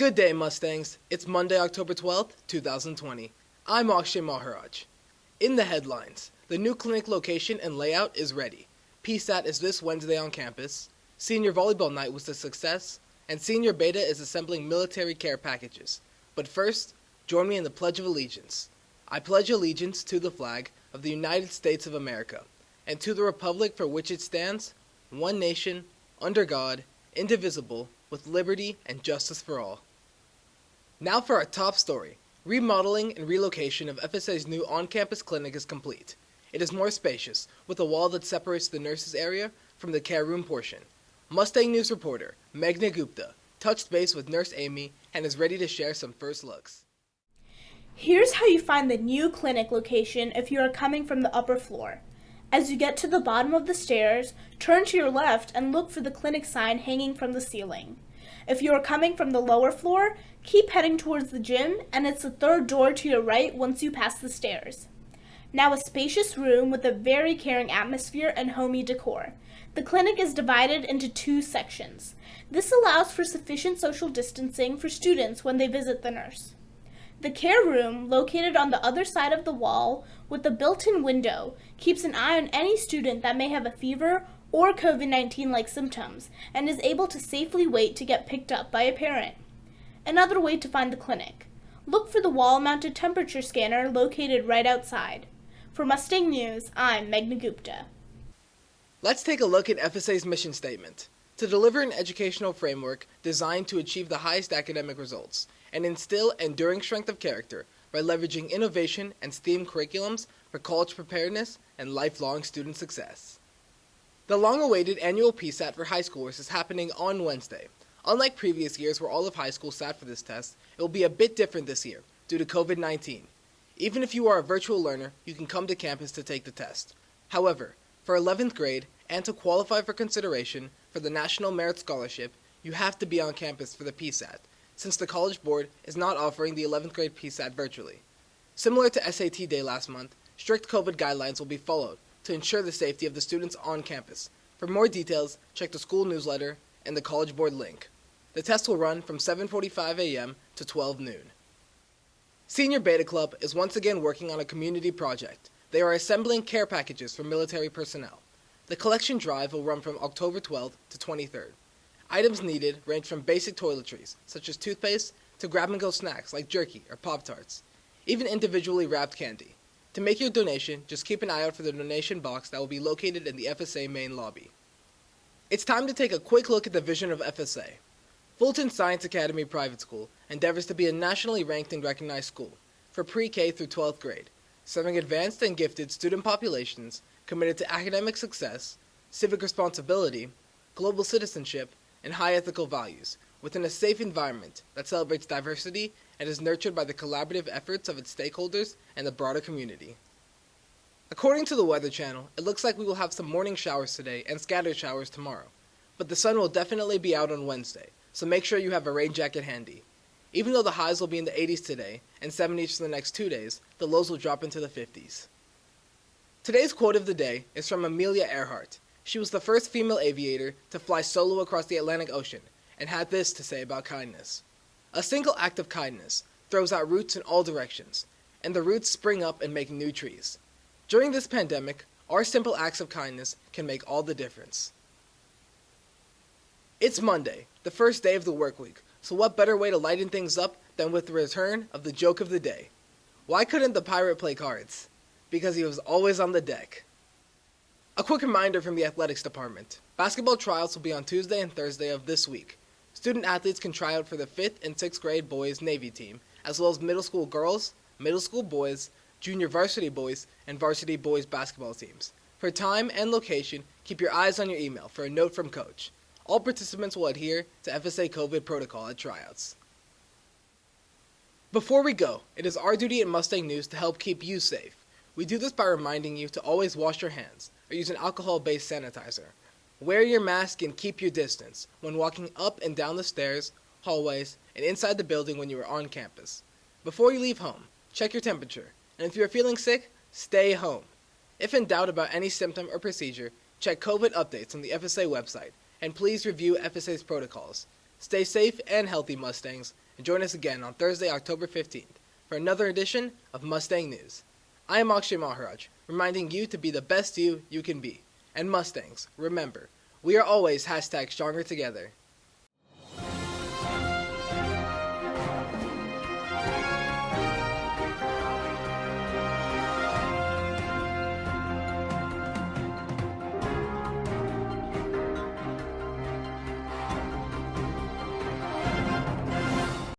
Good day, Mustangs. It's Monday, October 12th, 2020. I'm Akshay Maharaj. In the headlines, the new clinic location and layout is ready. PSAT is this Wednesday on campus. Senior volleyball night was a success. And Senior Beta is assembling military care packages. But first, join me in the Pledge of Allegiance. I pledge allegiance to the flag of the United States of America, and to the republic for which it stands, one nation, under God, indivisible, with liberty and justice for all. Now for our top story. Remodeling and relocation of FSA's new on-campus clinic is complete. It is more spacious, with a wall that separates the nurses' area from the care room portion. Mustang News reporter Meghna Gupta touched base with Nurse Amy and is ready to share some first looks. Here's how you find the new clinic location if you are coming from the upper floor. As you get to the bottom of the stairs, turn to your left and look for the clinic sign hanging from the ceiling. If you are coming from the lower floor, keep heading towards the gym, and it's the third door to your right once you pass the stairs. Now a spacious room with a very caring atmosphere and homey decor. The clinic is divided into two sections. This allows for sufficient social distancing for students when they visit the nurse. The care room, located on the other side of the wall with a built-in window, keeps an eye on any student that may have a fever or COVID-19-like symptoms and is able to safely wait to get picked up by a parent. Another way to find the clinic. Look for the wall-mounted temperature scanner located right outside. For Mustang News, I'm Meghna Gupta. Let's take a look at FSA's mission statement. To deliver an educational framework designed to achieve the highest academic results and instill enduring strength of character by leveraging innovation and STEAM curriculums for college preparedness and lifelong student success. The long-awaited annual PSAT for high schoolers is happening on Wednesday. Unlike previous years where all of high school sat for this test, it will be a bit different this year due to COVID-19. Even if you are a virtual learner, you can come to campus to take the test. However, for 11th grade, and to qualify for consideration for the National Merit Scholarship, you have to be on campus for the PSAT, since the College Board is not offering the 11th grade PSAT virtually. Similar to SAT Day last month, strict COVID guidelines will be followed to ensure the safety of the students on campus. For more details, check the school newsletter and the College Board link. The test will run from 7:45 a.m. to 12 noon. Senior Beta Club is once again working on a community project. They are assembling care packages for military personnel. The collection drive will run from October 12th to 23rd. Items needed range from basic toiletries, such as toothpaste, to grab-and-go snacks like jerky or Pop-Tarts, even individually wrapped candy. To make your donation, just keep an eye out for the donation box that will be located in the FSA main lobby. It's time to take a quick look at the vision of FSA. Fulton Science Academy Private School endeavors to be a nationally ranked and recognized school for pre-K through 12th grade, serving advanced and gifted student populations committed to academic success, civic responsibility, global citizenship, and high ethical values, within a safe environment that celebrates diversity and is nurtured by the collaborative efforts of its stakeholders and the broader community. According to the Weather Channel, it looks like we will have some morning showers today and scattered showers tomorrow, but the sun will definitely be out on Wednesday, so make sure you have a rain jacket handy. Even though the highs will be in the 80s today and 70s for the next 2 days, the lows will drop into the 50s. Today's quote of the day is from Amelia Earhart. She was the first female aviator to fly solo across the Atlantic Ocean and had this to say about kindness. A single act of kindness throws out roots in all directions, and the roots spring up and make new trees. During this pandemic, our simple acts of kindness can make all the difference. It's Monday, the first day of the work week, so what better way to lighten things up than with the return of the joke of the day? Why couldn't the pirate play cards? Because he was always on the deck. A quick reminder from the athletics department. Basketball tryouts will be on Tuesday and Thursday of this week. Student athletes can try out for the 5th and 6th grade boys Navy team, as well as middle school girls, middle school boys, junior varsity boys, and varsity boys basketball teams. For time and location, keep your eyes on your email for a note from coach. All participants will adhere to FSA COVID protocol at tryouts. Before we go, it is our duty at Mustang News to help keep you safe. We do this by reminding you to always wash your hands or use an alcohol-based sanitizer. Wear your mask and keep your distance when walking up and down the stairs, hallways, and inside the building when you are on campus. Before you leave home, check your temperature, and if you are feeling sick, stay home. If in doubt about any symptom or procedure, check COVID updates on the FSA website, and please review FSA's protocols. Stay safe and healthy, Mustangs, and join us again on Thursday, October 15th for another edition of Mustang News. I am Akshay Maharaj, reminding you to be the best you can be. And Mustangs, remember, we are always #stronger together.